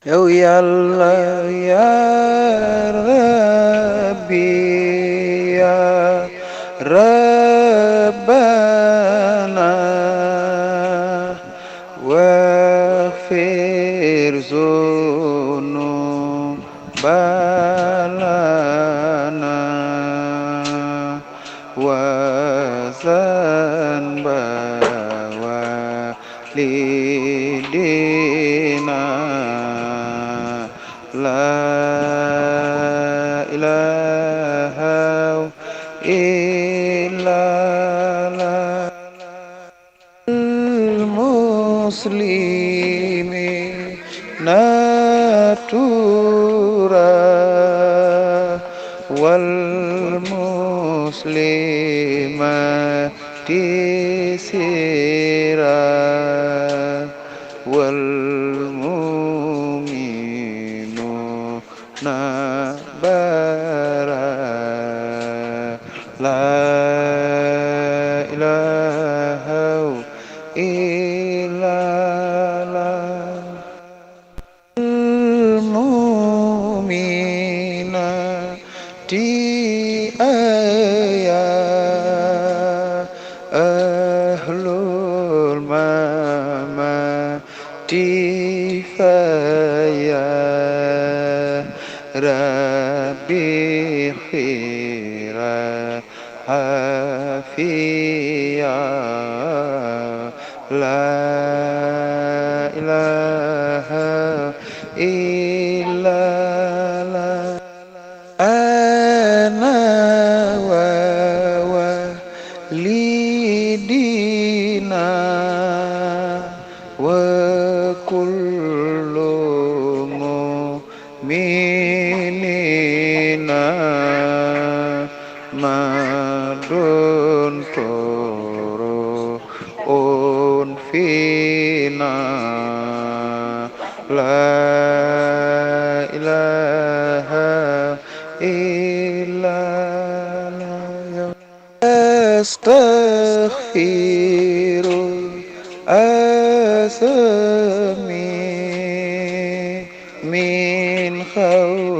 yow yàlla yaa rabbi yaa rabbana waghfir zunubana wa zanba walidina la ilaha illallah muslimina tura wal muslimati sira wal mu'minuna bara la ilaha illallah mu'minati ya ahlul mamati faya rabbi khira hafiya la ilaha illallah ana wa walidina wa kullu mu'minina madun toro unfina la ilaha illallah astaghfiru asmi min khaw